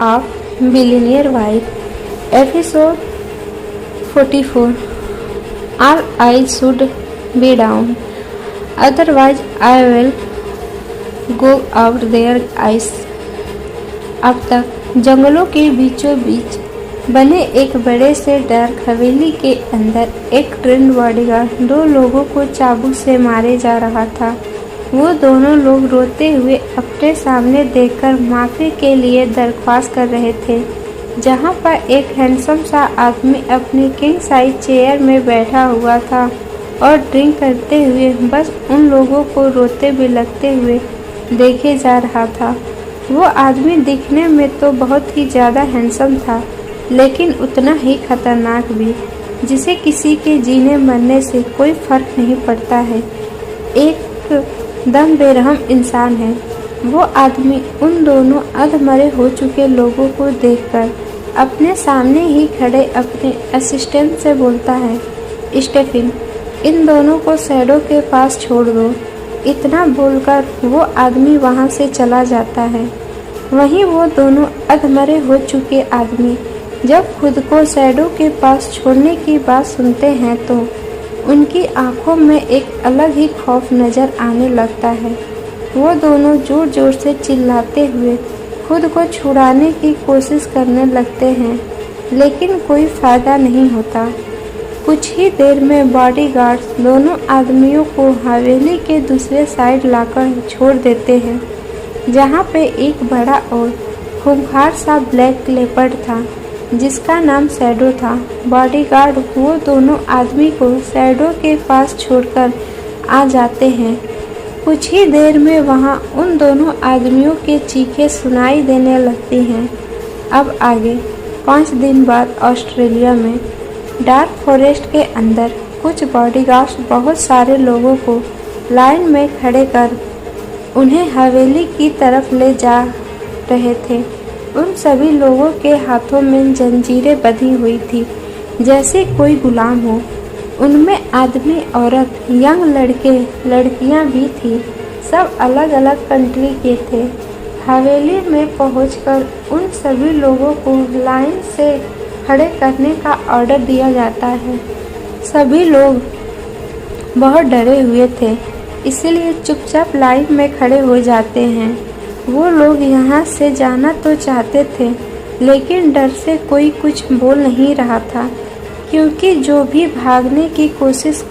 Of billionaire wife episode 44। All eyes should be down, otherwise I will go out there eyes। अब तक जंगलों के बीचों बीच बने एक बड़े से डार्क हवेली के अंदर एक ट्रेंड बॉडीगार्ड 2 लोगों को चाबुक से मारे जा रहा था। वो दोनों लोग रोते हुए अपने सामने देखकर माफी के लिए दरख्वास्त कर रहे थे। जहाँ पर एक हैंडसम सा आदमी अपनी किंग साइज चेयर में बैठा हुआ था और ड्रिंक करते हुए बस उन लोगों को रोते बिलखते हुए देखे जा रहा था। वो आदमी दिखने में तो बहुत ही ज़्यादा हैंडसम था, लेकिन उतना ही खतरनाक भी, जिसे किसी के जीने मरने से कोई फर्क नहीं पड़ता है। एक दम बेरहम इंसान है। वो आदमी उन दोनों अधमरे हो चुके लोगों को देखकर अपने सामने ही खड़े अपने असिस्टेंट से बोलता है, स्टेफिन, इन दोनों को शैडो के पास छोड़ दो। इतना बोलकर वो आदमी वहाँ से चला जाता है। वहीं वो दोनों अधमरे हो चुके आदमी जब खुद को शैडो के पास छोड़ने की बात सुनते हैं तो उनकी आंखों में एक अलग ही खौफ नजर आने लगता है। वो दोनों जोर जोर से चिल्लाते हुए खुद को छुड़ाने की कोशिश करने लगते हैं, लेकिन कोई फायदा नहीं होता। कुछ ही देर में बॉडीगार्ड्स दोनों आदमियों को हवेली के दूसरे साइड लाकर छोड़ देते हैं, जहाँ पे एक बड़ा और खूंखार सा ब्लैक लेपर्ड था जिसका नाम शैडो था। बॉडीगार्ड वो दोनों आदमी को शैडो के पास छोड़कर आ जाते हैं। कुछ ही देर में वहाँ उन दोनों आदमियों के चीखें सुनाई देने लगती हैं। अब आगे 5 दिन बाद ऑस्ट्रेलिया में डार्क फॉरेस्ट के अंदर कुछ बॉडीगार्ड्स बहुत सारे लोगों को लाइन में खड़े कर उन्हें हवेली की तरफ ले जा रहे थे। उन सभी लोगों के हाथों में जंजीरें बंधी हुई थी, जैसे कोई गुलाम हो। उनमें आदमी, औरत, यंग लड़के लड़कियां भी थी। सब अलग अलग कंट्री के थे। हवेली में पहुंचकर उन सभी लोगों को लाइन से खड़े करने का ऑर्डर दिया जाता है। सभी लोग बहुत डरे हुए थे, इसलिए चुपचाप लाइन में खड़े हो जाते हैं। वो लोग यहाँ से जाना तो चाहते थे, लेकिन डर से कोई कुछ बोल नहीं रहा था, क्योंकि जो भी भागने की कोशिश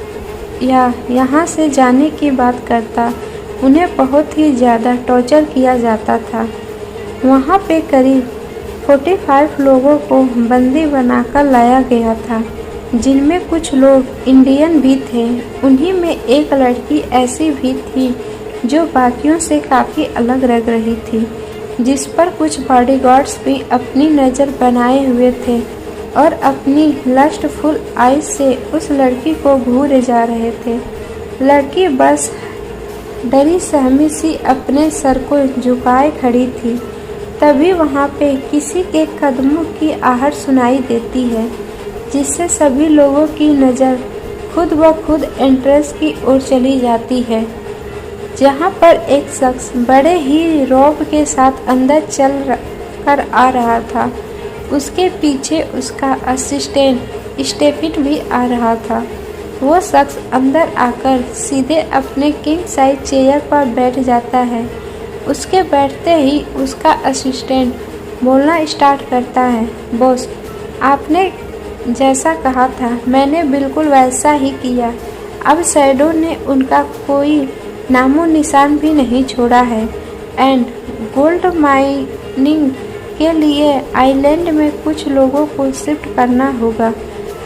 या यहाँ से जाने की बात करता, उन्हें बहुत ही ज़्यादा टॉर्चर किया जाता था। वहाँ पे करीब 45 लोगों को बंदी बनाकर लाया गया था, जिनमें कुछ लोग इंडियन भी थे। उन्हीं में एक लड़की ऐसी भी थी जो बाकियों से काफ़ी अलग लग रही थी, जिस पर कुछ बॉडीगार्ड्स भी अपनी नज़र बनाए हुए थे और अपनी लस्टफुल आइज से उस लड़की को घूरे जा रहे थे। लड़की बस डरी सहमी सी अपने सर को झुकाए खड़ी थी। तभी वहाँ पे किसी के कदमों की आहट सुनाई देती है, जिससे सभी लोगों की नज़र खुद ब खुद एंट्रेंस की ओर चली जाती है, जहाँ पर एक शख्स बड़े ही रौब के साथ अंदर चल कर आ रहा था। उसके पीछे उसका असिस्टेंट स्टेफिन भी आ रहा था। वो शख्स अंदर आकर सीधे अपने किंग साइज चेयर पर बैठ जाता है। उसके बैठते ही उसका असिस्टेंट बोलना स्टार्ट करता है, बॉस, आपने जैसा कहा था मैंने बिल्कुल वैसा ही किया। अब शैडो ने उनका कोई नामो निशान भी नहीं छोड़ा है एंड गोल्ड माइनिंग के लिए आइलैंड में कुछ लोगों को शिफ्ट करना होगा।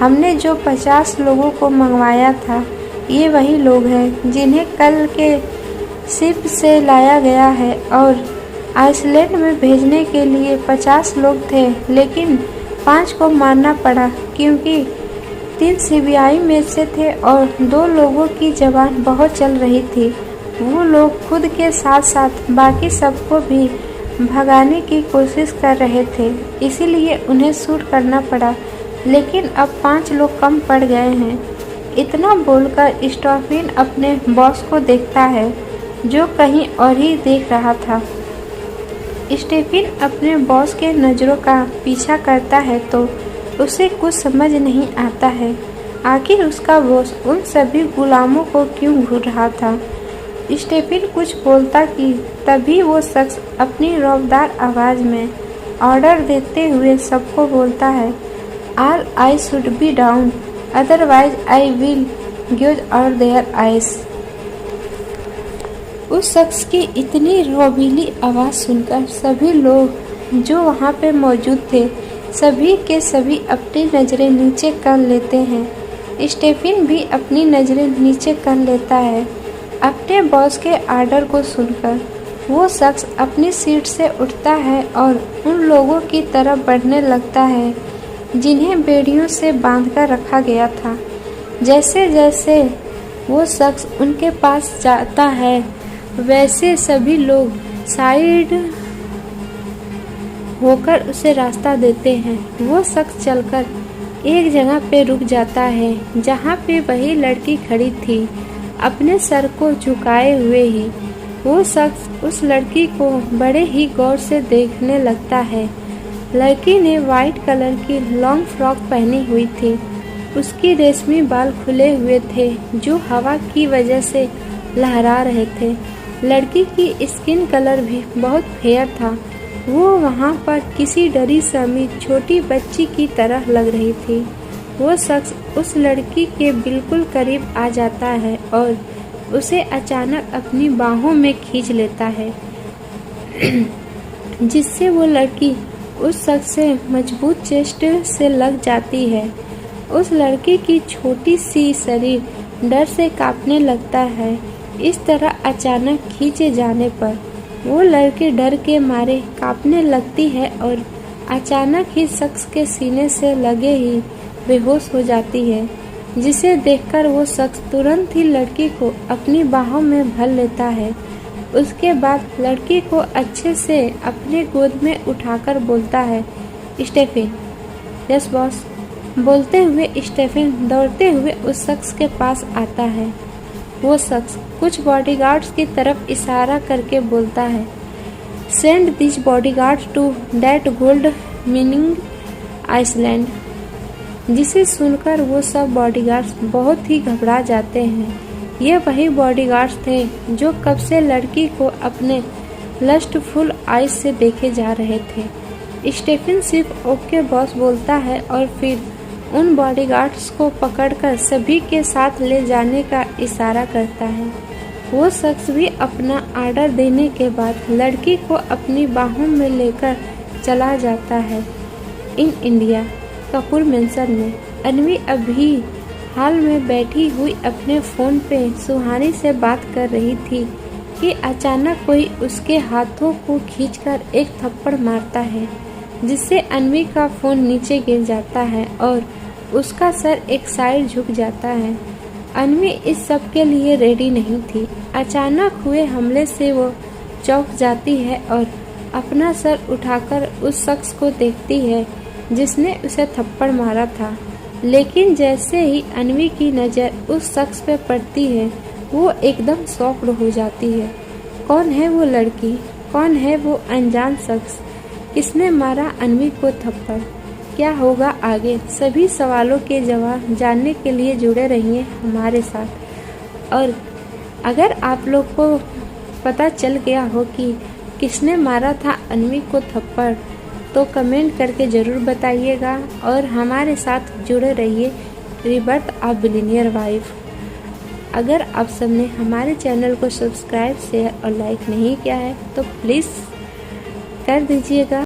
हमने जो 50 लोगों को मंगवाया था, ये वही लोग हैं जिन्हें कल के शिप से लाया गया है, और आइसलैंड में भेजने के लिए 50 लोग थे, लेकिन 5 को मारना पड़ा क्योंकि 3 सीबीआई में से थे और 2 लोगों की जबान बहुत चल रही थी। वो लोग खुद के साथ साथ बाकी सबको भी भगाने की कोशिश कर रहे थे, इसीलिए उन्हें शूट करना पड़ा, लेकिन अब 5 लोग कम पड़ गए हैं। इतना बोलकर स्टेफिन अपने बॉस को देखता है, जो कहीं और ही देख रहा था। स्टेफिन अपने बॉस के नज़रों का पीछा करता है तो उसे कुछ समझ नहीं आता है। आखिर उसका बॉस उन सभी गुलामों को क्यों घूर रहा था। स्टेफिन कुछ बोलता कि तभी वो शख्स अपनी रौबदार आवाज़ में ऑर्डर देते हुए सबको बोलता है, all eye should be down, otherwise I will gouge out their eyes. उस शख्स की इतनी रौबीली आवाज़ सुनकर सभी लोग जो वहाँ पे मौजूद थे सभी के सभी अपनी नज़रें नीचे कर लेते हैं। स्टेफिन भी अपनी नज़रें नीचे कर लेता है। अपने बॉस के आर्डर को सुनकर वो शख्स अपनी सीट से उठता है और उन लोगों की तरफ बढ़ने लगता है जिन्हें बेड़ियों से बांधकर रखा गया था। जैसे जैसे वो शख्स उनके पास जाता है वैसे सभी लोग साइड होकर उसे रास्ता देते हैं। वो शख्स चलकर एक जगह पे रुक जाता है जहाँ पे वही लड़की खड़ी थी अपने सर को झुकाए हुए ही। वो शख्स उस लड़की को बड़े ही गौर से देखने लगता है। लड़की ने वाइट कलर की लॉन्ग फ्रॉक पहनी हुई थी। उसकी रेशमी बाल खुले हुए थे जो हवा की वजह से लहरा रहे थे। लड़की की स्किन कलर भी बहुत फेयर था। वो वहाँ पर किसी डरी समी छोटी बच्ची की तरह लग रही थी। वो शख्स उस लड़की के बिल्कुल करीब आ जाता है और उसे अचानक अपनी बाहों में खींच लेता है जिससे वो लड़की उस शख्स से मजबूत चेस्ट से लग जाती है। उस लड़की की छोटी सी शरीर डर से कांपने लगता है। इस तरह अचानक खींचे जाने पर वो लड़की डर के मारे कांपने लगती है और अचानक ही शख्स के सीने से लगे ही बेहोश हो जाती है, जिसे देखकर वो शख्स तुरंत ही लड़की को अपनी बाहों में भर लेता है। उसके बाद लड़की को अच्छे से अपने गोद में उठाकर बोलता है, स्टेफिन। Yes boss. बोलते हुए स्टेफिन दौड़ते हुए उस शख्स के पास आता है। वो शख्स कुछ बॉडीगार्ड्स की तरफ इशारा करके बोलता है, send this bodyguards to that gold mining island. जिसे सुनकर वो सब बॉडीगार्ड्स बहुत ही घबरा जाते हैं। ये वही बॉडीगार्ड्स थे जो कब से लड़की को अपने लस्टफुल आइज से देखे जा रहे थे। स्टेफिन सिर्फ ओके बॉस बोलता है और फिर उन बॉडीगार्ड्स को पकड़कर सभी के साथ ले जाने का इशारा करता है। वो शख्स भी अपना आर्डर देने के बाद लड़की को अपनी बाहों में लेकर चला जाता है। इन इंडिया कपूर मेंशन में अन्वी अभी हाल में बैठी हुई अपने फ़ोन पे सुहानी से बात कर रही थी कि अचानक कोई उसके हाथों को खींचकर एक थप्पड़ मारता है, जिससे अन्वी का फ़ोन नीचे गिर जाता है और उसका सर एक साइड झुक जाता है। अन्वी इस सब के लिए रेडी नहीं थी। अचानक हुए हमले से वो चौंक जाती है और अपना सर उठाकर उस शख्स को देखती है जिसने उसे थप्पड़ मारा था। लेकिन जैसे ही अन्वी की नज़र उस शख्स पे पड़ती है वो एकदम शॉक्ड हो जाती है। कौन है वो लड़की? कौन है वो अनजान शख्स? किसने मारा अन्वी को थप्पड़? क्या होगा आगे? सभी सवालों के जवाब जानने के लिए जुड़े रहिए हमारे साथ। और अगर आप लोग को पता चल गया हो कि किसने मारा था अन्वी को थप्पड़ तो कमेंट करके ज़रूर बताइएगा और हमारे साथ जुड़े रहिए रिबर्थ ऑफ बिलियनियर वाइफ। अगर आप सबने हमारे चैनल को सब्सक्राइब शेयर और लाइक नहीं किया है तो प्लीज़ कर दीजिएगा।